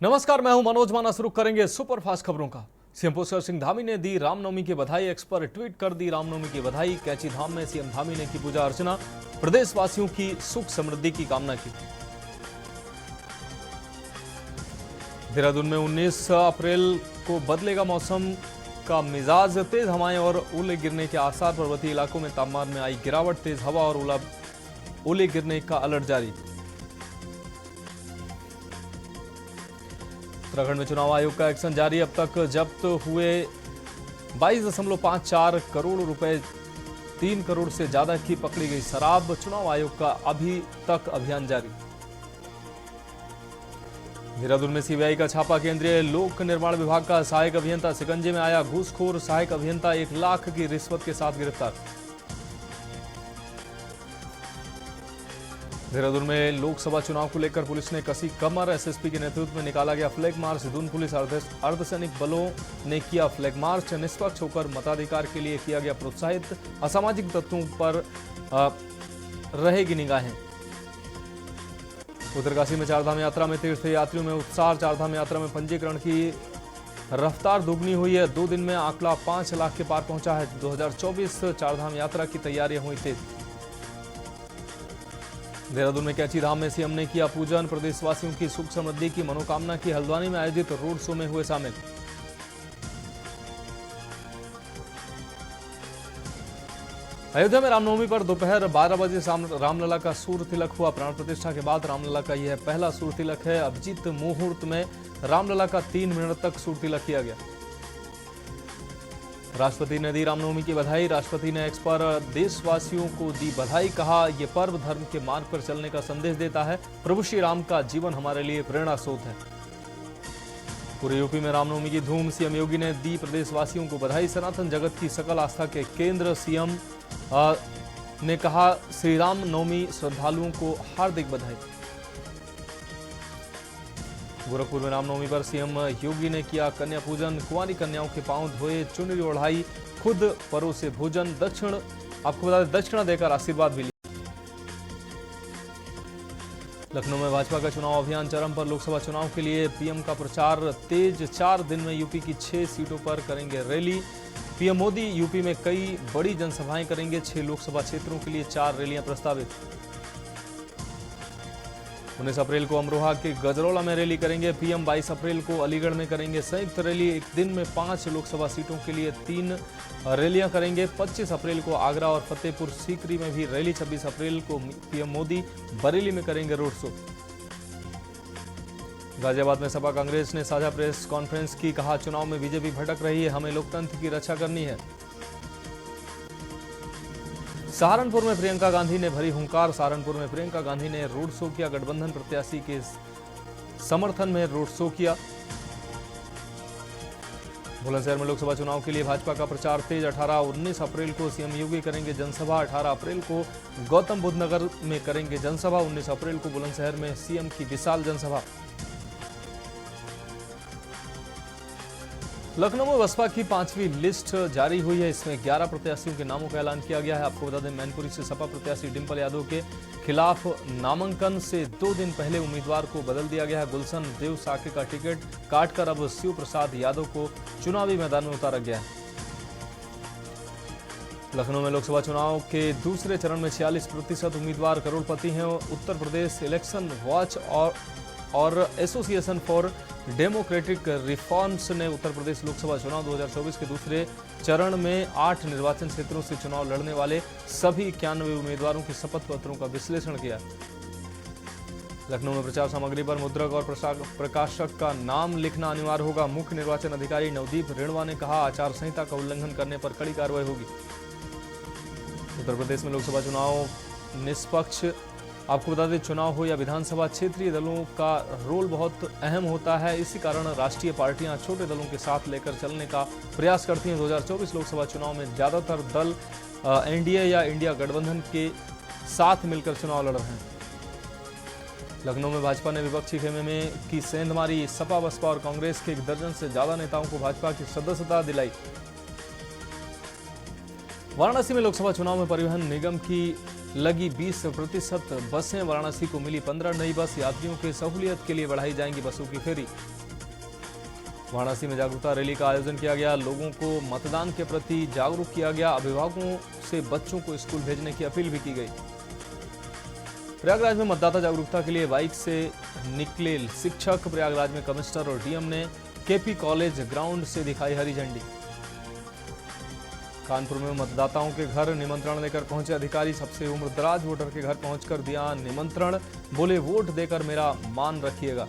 नमस्कार, मैं हूं मनोज माना। शुरू करेंगे सुपरफास्ट खबरों का। सीएम पुष्कर सिंह धामी ने दी रामनवमी की बधाई। एक्स पर ट्वीट कर दी रामनवमी की बधाई। कैची धाम में सीएम धामी ने की पूजा अर्चना, प्रदेशवासियों की सुख समृद्धि की कामना की। देहरादून में 19 अप्रैल को बदलेगा मौसम का मिजाज। तेज हवाएं और ओले गिरने के आसार। पर्वतीय इलाकों में तापमान में आई गिरावट। तेज हवा और ओले गिरने का अलर्ट जारी। उत्तराखंड में चुनाव आयोग का एक्शन जारी। अब तक जब्त हुए 22.54 करोड़ रुपए, 3 करोड़ से ज्यादा की पकड़ी गई शराब। चुनाव आयोग का अभी तक अभियान जारी। देहरादून में सीबीआई का छापा। केंद्रीय लोक निर्माण विभाग का सहायक अभियंता शिकंजे में आया। घूसखोर सहायक अभियंता 1 लाख की रिश्वत के साथ गिरफ्तार। देहरादून में लोकसभा चुनाव को लेकर पुलिस ने कसी कमर। एसएसपी के नेतृत्व में निकाला गया फ्लैग मार्च। दून पुलिस अर्धसैनिक बलों ने किया फ्लैग मार्च। निष्पक्ष होकर मताधिकार के लिए किया गया प्रोत्साहित। असामाजिक तत्वों पर रहेगी निगाहें। उत्तरकाशी में चारधाम यात्रा में तीर्थ यात्रियों में उत्साह। चारधाम यात्रा में पंजीकरण की रफ्तार दोगुनी हुई है। 2 दिन में आंकड़ा 5 लाख के पार पहुंचा है। 2024 चारधाम यात्रा की तैयारियां हुई तेज। देहरादून में कैची धाम में सीएम ने किया पूजन। प्रदेशवासियों की सुख समृद्धि की मनोकामना की। हल्द्वानी में आयोजित रोड शो में हुए शामिल। अयोध्या में रामनवमी पर दोपहर 12 बजे रामलला का सूर्य तिलक हुआ। प्राण प्रतिष्ठा के बाद रामलला का यह पहला सूर्य तिलक है। अभिजीत मुहूर्त में रामलला का 3 मिनट तक सूर्य तिलक किया गया। राष्ट्रपति ने दी रामनवमी की बधाई। राष्ट्रपति ने एक्स पर देशवासियों को दी बधाई। कहा, यह पर्व धर्म के मार्ग पर चलने का संदेश देता है। प्रभु श्री राम का जीवन हमारे लिए प्रेरणा स्रोत है। पूरे यूपी में रामनवमी की धूम। सीएम योगी ने दी प्रदेशवासियों को बधाई। सनातन जगत की सकल आस्था के केंद्र। सीएम ने कहा, श्री राम नवमी श्रद्धालुओं को हार्दिक बधाई। गोरखपुर में रामनवमी पर सीएम योगी ने किया कन्या पूजन। कुंवारी कन्याओं के पांव धोए, चुनरी ओढ़ाई, खुद परोसे भोजन। आपको बता दें, दक्षिणा देकर आशीर्वाद भी लिया। लखनऊ में भाजपा का चुनाव अभियान चरम पर। लोकसभा चुनाव के लिए पीएम का प्रचार तेज। 4 दिन में यूपी की 6 सीटों पर करेंगे रैली। पीएम मोदी यूपी में कई बड़ी जनसभाएं करेंगे। 6 लोकसभा क्षेत्रों के लिए 4 रैलियां प्रस्तावित। 19 अप्रैल को अमरोहा के गजरौला में रैली करेंगे पीएम। 22 अप्रैल को अलीगढ़ में करेंगे संयुक्त रैली। एक दिन में 5 लोकसभा सीटों के लिए 3 रैलियां करेंगे। 25 अप्रैल को आगरा और फतेहपुर सीकरी में भी रैली। 26 अप्रैल को पीएम मोदी बरेली में करेंगे रोड शो। गाजियाबाद में सपा कांग्रेस ने साझा प्रेस कॉन्फ्रेंस की। कहा, चुनाव में बीजेपी भटक रही है, हमें लोकतंत्र की रक्षा करनी है। सहारनपुर में प्रियंका गांधी ने भरी हुंकार। सहारनपुर में प्रियंका गांधी ने रोड शो किया। गठबंधन प्रत्याशी के समर्थन में रोड शो किया। बुलंदशहर में लोकसभा चुनाव के लिए भाजपा का प्रचार तेज। 18-19 अप्रैल को सीएम योगी करेंगे जनसभा। 18 अप्रैल को गौतम बुद्ध नगर में करेंगे जनसभा। 19 अप्रैल को बुलंदशहर में सीएम की विशाल जनसभा। लखनऊ में बसपा की 5वीं लिस्ट जारी हुई है। इसमें 11 प्रत्याशियों के नामों का ऐलान किया गया है। आपको बता दें, मैनपुरी से सपा प्रत्याशी डिंपल यादव के खिलाफ नामांकन से 2 दिन पहले उम्मीदवार को बदल दिया गया है। गुलशन देव साके का टिकट काटकर अब शिव प्रसाद यादव को चुनावी मैदान में उतारा गया है। लखनऊ में लोकसभा चुनाव के दूसरे चरण में 46% उम्मीदवार करोड़पति हैं। उत्तर प्रदेश इलेक्शन वॉच और एसोसिएशन फॉर डेमोक्रेटिक रिफॉर्म्स ने उत्तर प्रदेश लोकसभा चुनाव 2024 के दूसरे चरण में 8 निर्वाचन क्षेत्रों से चुनाव लड़ने वाले सभी 91 उम्मीदवारों के शपथ पत्रों का विश्लेषण किया। लखनऊ में प्रचार सामग्री पर मुद्रक और प्रकाशक का नाम लिखना अनिवार्य होगा। मुख्य निर्वाचन अधिकारी नवदीप रेणवा ने कहा, आचार संहिता का उल्लंघन करने पर कड़ी कार्रवाई होगी। उत्तर प्रदेश में लोकसभा चुनाव निष्पक्ष। आपको बता दें, चुनाव हो या विधानसभा, क्षेत्रीय दलों का रोल बहुत अहम होता है। इसी कारण राष्ट्रीय पार्टियां छोटे दलों के साथ लेकर चलने का प्रयास करती हैं। 2024 लोकसभा चुनाव में ज्यादातर दल एनडीए या इंडिया गठबंधन के साथ मिलकर चुनाव लड़ रहे हैं। लखनऊ में भाजपा ने विपक्षी खेमे में की सेंध मारी। सपा, बसपा और कांग्रेस के 1 दर्जन से ज्यादा नेताओं को भाजपा की सदस्यता दिलाई। वाराणसी में लोकसभा चुनाव में परिवहन निगम की लगी 20% बसें। वाराणसी को मिली 15 नई बस। यात्रियों के सहूलियत के लिए बढ़ाई जाएंगी बसों की फेरी। वाराणसी में जागरूकता रैली का आयोजन किया गया। लोगों को मतदान के प्रति जागरूक किया गया। अभिभावकों से बच्चों को स्कूल भेजने की अपील भी की गई। प्रयागराज में मतदाता जागरूकता के लिए बाइक से निकले शिक्षक। प्रयागराज में कमिश्नर और डीएम ने केपी कॉलेज ग्राउंड से दिखाई हरी झंडी। कानपुर में मतदाताओं के घर निमंत्रण लेकर पहुंचे अधिकारी। सबसे उम्रदराज वोटर के घर पहुंचकर दिया निमंत्रण। बोले वोट देकर मेरा मान रखिएगा।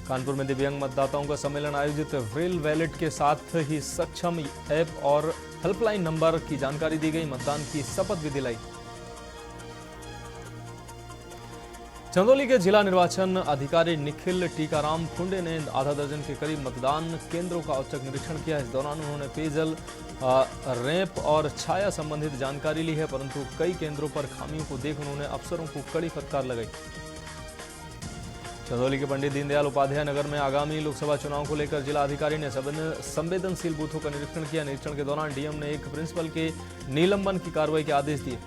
कानपुर में दिव्यांग मतदाताओं का सम्मेलन आयोजित। ब्रेल वैलेट के साथ ही सक्षम ऐप और हेल्पलाइन नंबर की जानकारी दी गई। मतदान की शपथ भी दिलाई। चंदौली के जिला निर्वाचन अधिकारी निखिल टीकाराम खुंडे ने आधा दर्जन के करीब मतदान केंद्रों का औचक निरीक्षण किया। इस दौरान उन्होंने पेयजल, रैंप और छाया संबंधित जानकारी ली है, परंतु कई केंद्रों पर खामियों को देख उन्होंने अफसरों को कड़ी फटकार लगाई। चंदौली के पंडित दीनदयाल उपाध्याय नगर में आगामी लोकसभा चुनाव को लेकर जिला अधिकारी ने संवेदनशील बूथों का निरीक्षण किया। निरीक्षण के दौरान डीएम ने एक प्रिंसिपल के निलंबन की कार्रवाई के आदेश दिए।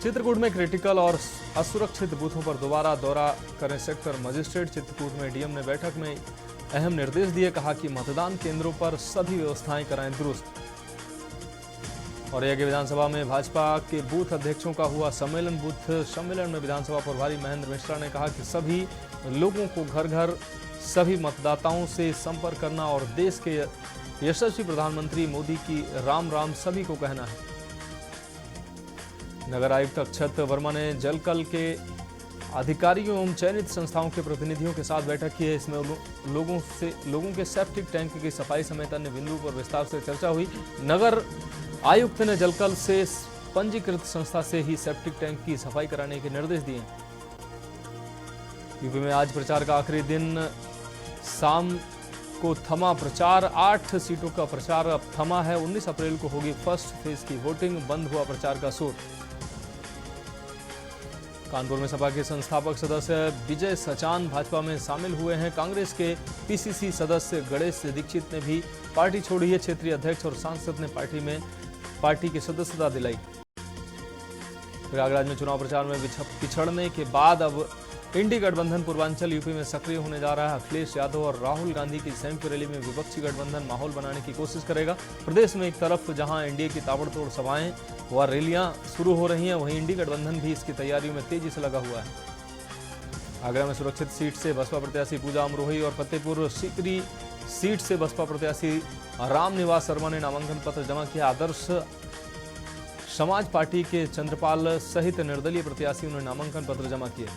चित्रकूट में क्रिटिकल और असुरक्षित बूथों पर दोबारा दौरा करें सेक्टर मजिस्ट्रेट। चित्रकूट में डीएम ने बैठक में अहम निर्देश दिए। कहा कि मतदान केंद्रों पर सभी व्यवस्थाएं कराएं दुरुस्त। और यह विधानसभा में भाजपा के बूथ अध्यक्षों का हुआ सम्मेलन। बूथ सम्मेलन में विधानसभा प्रभारी महेंद्र मिश्रा ने कहा कि सभी लोगों को घर घर सभी मतदाताओं से संपर्क करना और देश के यशस्वी प्रधानमंत्री मोदी की राम राम सभी को कहना है। नगर आयुक्त अक्षत वर्मा ने जलकल के अधिकारियों एवं चयनित संस्थाओं के प्रतिनिधियों के साथ बैठक की है। इसमें लोगों के सेप्टिक टैंक की सफाई समेत अन्य बिंदुओं पर विस्तार से चर्चा हुई। नगर आयुक्त ने जलकल से पंजीकृत संस्था से ही सेप्टिक टैंक की सफाई कराने के निर्देश दिए। यूपी में आज प्रचार का आखिरी दिन। शाम को थमा प्रचार। 8 सीटों का प्रचार अब थमा है। 19 अप्रैल को होगी फर्स्ट फेज की वोटिंग। बंद हुआ प्रचार का शोर। कानपुर में सपा के संस्थापक सदस्य विजय सचान भाजपा में शामिल हुए हैं। कांग्रेस के पीसीसी सदस्य गणेश दीक्षित ने भी पार्टी छोड़ी है। क्षेत्रीय अध्यक्ष और सांसद ने पार्टी की सदस्यता दिलाई। प्रयागराज में चुनाव प्रचार में पिछड़ने के बाद अब इंडी गठबंधन पूर्वांचल यूपी में सक्रिय होने जा रहा है। अखिलेश यादव और राहुल गांधी की संयुक्त रैली में विपक्षी गठबंधन माहौल बनाने की कोशिश करेगा। प्रदेश में एक तरफ जहां एनडीए की ताबड़तोड़ सभाएं व रैलियां शुरू हो रही हैं, वहीं इंडी गठबंधन भी इसकी तैयारियों में तेजी से लगा हुआ है। आगरा में सुरक्षित सीट से बसपा प्रत्याशी पूजा अमरोही और फतेहपुर सीकरी सीट से बसपा प्रत्याशी रामनिवास शर्मा ने नामांकन पत्र जमा किया। आदर्श समाज पार्टी के चंद्रपाल सहित निर्दलीय प्रत्याशियों ने नामांकन पत्र जमा किए।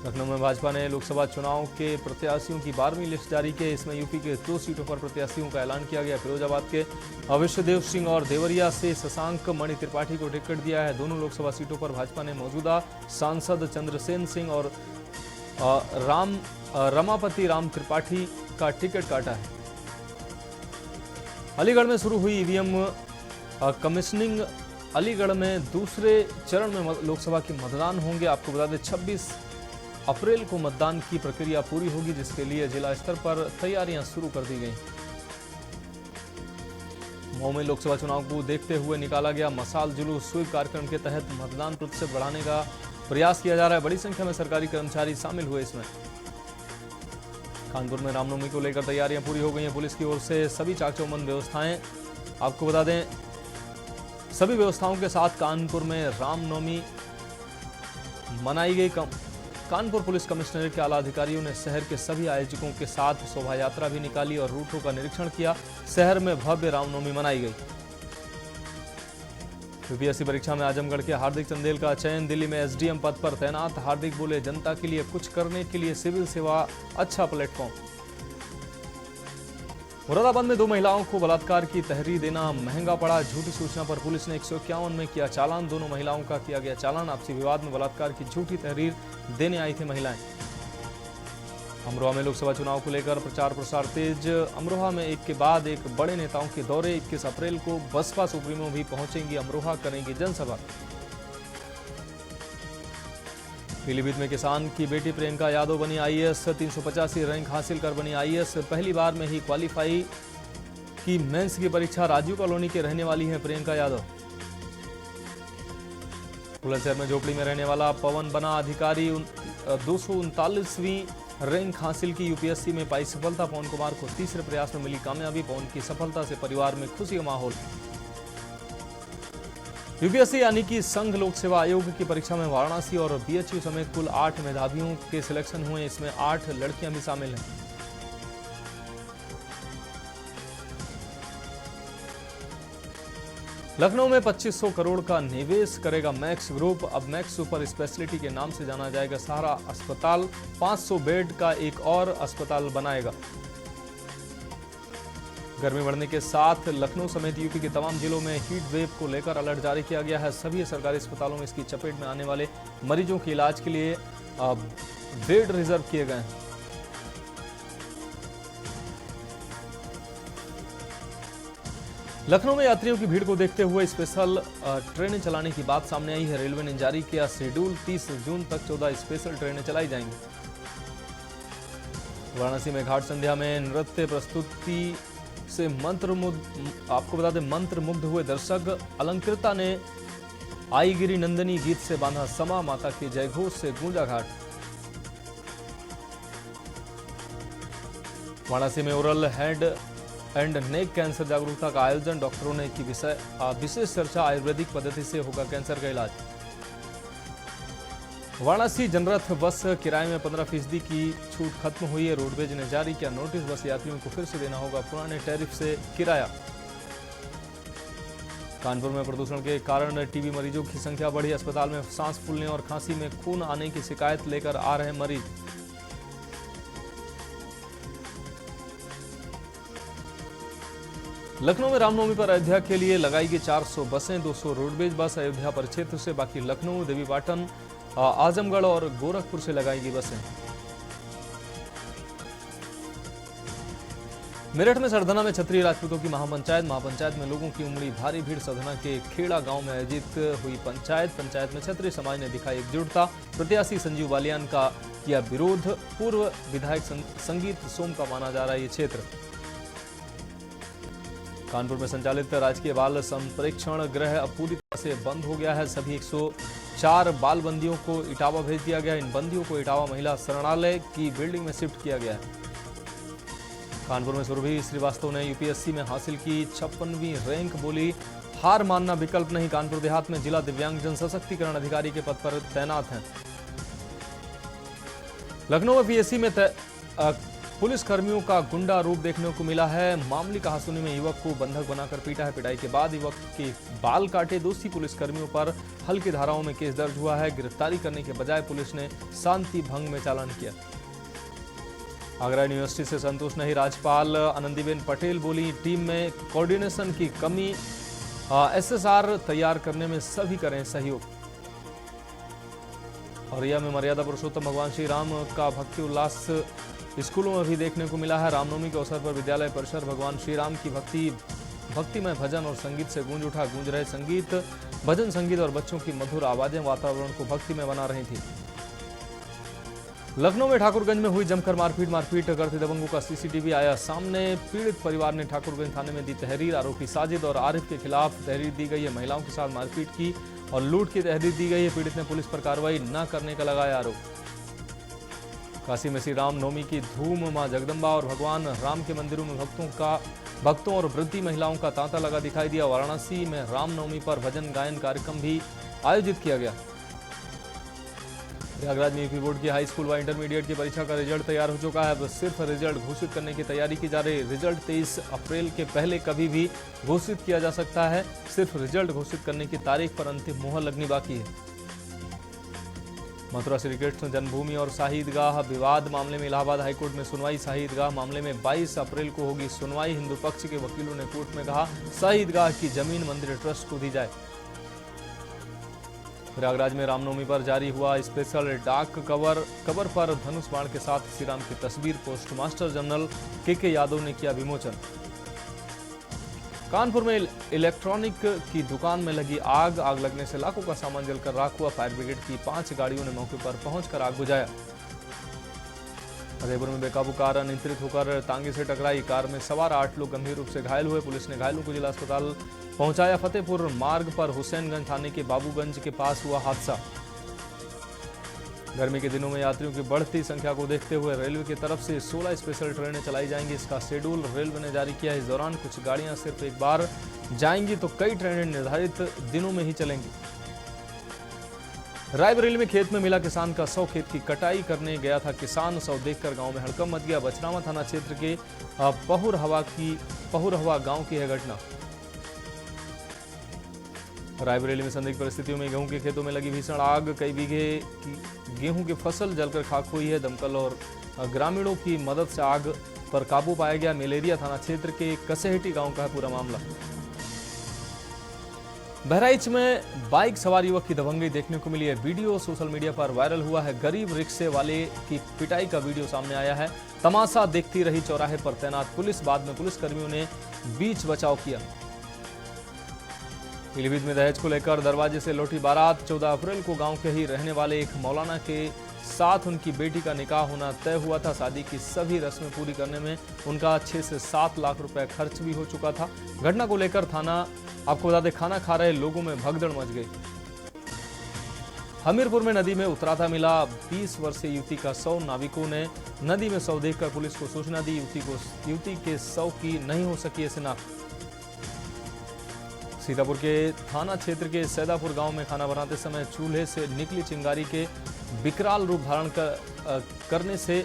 लखनऊ में भाजपा ने लोकसभा चुनाव के प्रत्याशियों की 12वीं लिस्ट जारी की। इसमें यूपी के 2 सीटों पर प्रत्याशियों का ऐलान किया गया। फिरोजाबाद के विश्वदेव सिंह और देवरिया से शशांक मणि त्रिपाठी को टिकट दिया है। दोनों लोकसभा सीटों पर भाजपा ने मौजूदा सांसद चंद्रसेन सिंह और रमापति राम त्रिपाठी का टिकट काटा है। अलीगढ़ में शुरू हुई ईवीएम कमीशनिंग। अलीगढ़ में दूसरे चरण में लोकसभा के मतदान होंगे। आपको बता दें 26 अप्रैल को मतदान की प्रक्रिया पूरी होगी, जिसके लिए जिला स्तर पर तैयारियां शुरू कर दी गई। मऊ में लोकसभा चुनाव को देखते हुए निकाला गया मशाल जुलूस। स्वीप कार्यक्रम के तहत मतदान प्रतिशत बढ़ाने का प्रयास किया जा रहा है। बड़ी संख्या में सरकारी कर्मचारी शामिल हुए इसमें। कानपुर में रामनवमी को लेकर तैयारियां पूरी हो गई हैं। पुलिस की ओर से सभी चाक-चौबंद व्यवस्थाएं। आपको बता दें सभी व्यवस्थाओं के साथ कानपुर में रामनवमी मनाई गई। कानपुर पुलिस कमिश्नरेट के आला अधिकारियों ने शहर के सभी आयोजकों के साथ शोभा यात्रा भी निकाली और रूटों का निरीक्षण किया। शहर में भव्य रामनवमी मनाई गई। यूपीएससी परीक्षा में आजमगढ़ के हार्दिक चंदेल का चयन। दिल्ली में एसडीएम पद पर तैनात हार्दिक बोले जनता के लिए कुछ करने के लिए सिविल सेवा अच्छा प्लेटफॉर्म। मुरादाबाद में 2 महिलाओं को बलात्कार की तहरीर देना महंगा पड़ा। झूठी सूचना पर पुलिस ने 151 में किया चालान। दोनों महिलाओं का किया गया चालान। आपसी विवाद में बलात्कार की झूठी तहरीर देने आई थी महिलाएं। अमरोहा में लोकसभा चुनाव को लेकर प्रचार प्रसार तेज। अमरोहा में एक के बाद एक बड़े नेताओं के दौरे। 21 अप्रैल को बसपा सुप्रीमो भी पहुंचेंगी अमरोहा, करेंगी जनसभा। पीलीभीत में किसान की बेटी प्रियंका यादव बनी आईएएस। 385 रैंक हासिल कर बनी आईएएस। पहली बार में ही क्वालिफाई की मेंस की परीक्षा। राजीव कॉलोनी के रहने वाली हैं प्रियंका यादव। बुलंदशहर में झोपड़ी में रहने वाला पवन बना अधिकारी। 239वीं रैंक हासिल की। यूपीएससी में पाई सफलता। पवन कुमार को तीसरे प्रयास में मिली कामयाबी। पवन की सफलता से परिवार में खुशी का माहौल। यूपीएससी यानी कि संघ लोक सेवा आयोग की परीक्षा में वाराणसी और बीएचयू समेत कुल 8 मेधावियों के सिलेक्शन हुए। इसमें 8 लड़कियां भी शामिल हैं। लखनऊ में 2500 करोड़ का निवेश करेगा मैक्स ग्रुप। अब मैक्स सुपर स्पेशलिटी के नाम से जाना जाएगा सहारा अस्पताल। 500 बेड का एक और अस्पताल बनाएगा। गर्मी बढ़ने के साथ लखनऊ समेत यूपी के तमाम जिलों में हीट वेव को लेकर अलर्ट जारी किया गया है। सभी सरकारी अस्पतालों में इसकी चपेट में आने वाले मरीजों के इलाज के लिए बेड रिजर्व किए गए हैं। लखनऊ में यात्रियों की भीड़ को देखते हुए स्पेशल ट्रेनें चलाने की बात सामने आई है। रेलवे ने जारी किया शेड्यूल। 30 जून तक 14 स्पेशल ट्रेनें चलाई जाएंगी। वाराणसी में घाट संध्या में नृत्य प्रस्तुति से आपको बता दें मंत्रमुग्ध हुए दर्शक। अलंकृता ने आई गिरी नंदनी गीत से बांधा समा। माता के जयघोष से गूंजा घाट। वाराणसी में oral head and neck cancer जागरूकता का आयोजन। डॉक्टरों ने की विशेष चर्चा। आयुर्वेदिक पद्धति से होगा कैंसर का इलाज। वाराणसी जनरथ बस किराए में 15% की छूट खत्म हुई है। रोडवेज ने जारी किया नोटिस। बस यात्रियों को फिर से देना होगा पुराने टैरिफ से किराया। कानपुर में प्रदूषण के कारण टीबी मरीजों की संख्या बढ़ी। अस्पताल में सांस फूलने और खांसी में खून आने की शिकायत लेकर आ रहे मरीज। लखनऊ में रामनवमी पर अयोध्या के लिए लगाई गई 400 बसें। 200 रोडवेज बस अयोध्या परिक्षेत्र से, बाकी लखनऊ, देवीपाटन, आजमगढ़ और गोरखपुर से लगाई गई बसें। मेरठ में सरधना में क्षत्रिय राजपूतों की महापंचायत में लोगों की उमड़ी भारी भीड़। सरधना के खेड़ा गांव में आयोजित हुई पंचायत में क्षत्रिय समाज ने दिखाई एकजुटता। प्रत्याशी संजीव बालियान का किया विरोध। पूर्व विधायक संगीत सोम का माना जा रहा है ये क्षेत्र। कानपुर में संचालित राजकीय बाल संप्रेक्षण गृह अब पूरी तरह से बंद हो गया है। सभी 104 बाल बंदियों को इटावा भेज दिया गया है। इन बंदियों को इटावा महिला शरणालय की बिल्डिंग में शिफ्ट किया गया है। कानपुर में सुरभि श्रीवास्तव ने यूपीएससी में हासिल की 56वीं रैंक। बोली हार मानना विकल्प नहीं। कानपुर देहात में जिला दिव्यांग जन सशक्तिकरण अधिकारी के पद पर तैनात हैं। लखनऊ में पीएससी में पुलिस कर्मियों का गुंडा रूप देखने को मिला है। मामूली कहासुनी में युवक को बंधक बनाकर पीटा है। पिटाई के बाद युवक के बाल काटे। दोषी पुलिस कर्मियों पर हल्की धाराओं में केस दर्ज हुआ है। गिरफ्तारी करने के बजाय पुलिस ने शांति भंग में चालान किया। आगरा यूनिवर्सिटी से संतुष्ट नहीं राज्यपाल आनंदीबेन पटेल। बोली टीम में कोऑर्डिनेशन की कमी। एसएसआर तैयार करने में सभी करें सहयोग। औरैया में मर्यादा पुरुषोत्तम भगवान श्री राम का भक्ति उल्लास स्कूलों में भी देखने को मिला है। रामनवमी के अवसर पर विद्यालय परिसर भगवान श्री राम की भक्तिमय भजन और संगीत से गूंज उठा। गूंज रहे संगीत, भजन संगीत और बच्चों की मधुर आवाजें वातावरण को भक्तिमय बना रही थी। लखनऊ में ठाकुरगंज में हुई जमकर मारपीट करते दबंगों का सीसीटीवी आया सामने। पीड़ित परिवार ने ठाकुरगंज थाने में दी तहरीर। आरोपी साजिद और आरिफ के खिलाफ तहरीर दी गई है। महिलाओं के साथ मारपीट की और लूट की तहरीर दी गई है। पीड़ित ने पुलिस पर कार्रवाई न करने का लगाया आरोप। काशी में श्री राम नवमी की धूम। मां जगदम्बा और भगवान राम के मंदिरों में भक्तों और वृद्धि महिलाओं का तांता लगा दिखाई दिया। वाराणसी में रामनवमी पर भजन गायन कार्यक्रम भी आयोजित किया गया। प्रयागराज में यूपी बोर्ड की हाई स्कूल व इंटरमीडिएट की परीक्षा का रिजल्ट तैयार हो चुका है। अब सिर्फ रिजल्ट घोषित करने की तैयारी की जा रही है। रिजल्ट 23 अप्रैल के पहले कभी भी घोषित किया जा सकता है। सिर्फ रिजल्ट घोषित करने की तारीख पर अंतिम मुहर लगनी बाकी है। मथुरा श्री कृष्ण जन्मभूमि और शाही ईदगाह विवाद मामले में इलाहाबाद हाईकोर्ट में सुनवाई। शाही ईदगाह मामले में 22 अप्रैल को होगी सुनवाई। हिंदू पक्ष के वकीलों ने कोर्ट में कहा शाही ईदगाह की जमीन मंदिर ट्रस्ट को दी जाए। प्रयागराज में रामनवमी पर जारी हुआ स्पेशल डाक कवर पर धनुष बाण के साथ श्री राम की तस्वीर। पोस्टमास्टर जनरल के यादव ने किया विमोचन। कानपुर में इलेक्ट्रॉनिक की दुकान में लगी आग लगने से लाखों का सामान जलकर राख हुआ। फायर ब्रिगेड की 5 गाड़ियों ने मौके पर पहुंचकर आग बुझाया। फतेहपुर में बेकाबू कार अनियंत्रित होकर तांगे से टकराई। कार में सवार 8 लोग गंभीर रूप से घायल हुए। पुलिस ने घायलों को जिला अस्पताल पहुंचाया। फतेहपुर मार्ग पर हुसैनगंज थाने के बाबूगंज के पास हुआ हादसा। गर्मी के दिनों में यात्रियों की बढ़ती संख्या को देखते हुए रेलवे की तरफ से 16 स्पेशल ट्रेनें चलाई जाएंगी। इसका शेड्यूल रेलवे ने जारी किया है। इस दौरान कुछ गाड़ियां सिर्फ एक बार जाएंगी तो कई ट्रेनें निर्धारित दिनों में ही चलेंगी। रायबरेली में खेत में मिला किसान का 100 खेत की कटाई करने गया था किसान। 100 देखकर गांव में हड़कंप मच गया। बचनावा थाना क्षेत्र के पहुरहवा गांव की है घटना। रायबरेली में संदिग्ध परिस्थितियों में गेहूं के खेतों में लगी भीषण आग। कई बीघे की गेहूं की फसल जलकर खाक हुई है। दमकल और ग्रामीणों की मदद से आग पर काबू पाया गया। मेलेरिया थाना क्षेत्र के कसेहटी गांव का है पूरा मामला। बहराइच में बाइक सवार युवक की दबंगई देखने को मिली है। वीडियो सोशल मीडिया पर वायरल हुआ है। गरीब रिक्शे वाले की पिटाई का वीडियो सामने आया है। तमाशा देखती रही चौराहे पर तैनात पुलिस। बाद में पुलिसकर्मियों ने बीच बचाव किया। पीलीभीत में दहेज को लेकर दरवाजे से लौटी बारात। 14 अप्रैल को गांव के ही रहने वाले एक मौलाना के साथ उनकी बेटी का निकाह होना तय हुआ था। शादी की सभी रस्में पूरी करने में उनका 6 से 7 लाख रुपए खर्च भी हो चुका था। घटना को लेकर थाना आपको बता दें खाना खा रहे लोगों में भगदड़ मच गई। हमीरपुर में नदी में उतराता मिला 20 वर्षीय युवती का शव। नाविकों ने नदी में शव देखकर पुलिस को सूचना दी। युवती के शव की नहीं हो सकी है शिनाख्त। सीतापुर के थाना क्षेत्र के सैदापुर गांव में खाना बनाते समय चूल्हे से निकली चिंगारी के विकराल रूप धारण करने से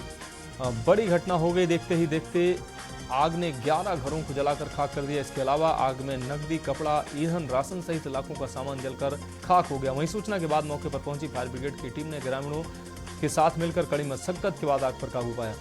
बड़ी घटना हो गई। देखते ही देखते आग ने 11 घरों को जलाकर खाक कर दिया। इसके अलावा आग में नकदी, कपड़ा, ईंधन, राशन सहित लाखों का सामान जलकर खाक हो गया। वहीं सूचना के बाद मौके पर पहुंची फायर ब्रिगेड की टीम ने ग्रामीणों के साथ मिलकर कड़ी मशक्कत के बाद आग पर काबू पाया।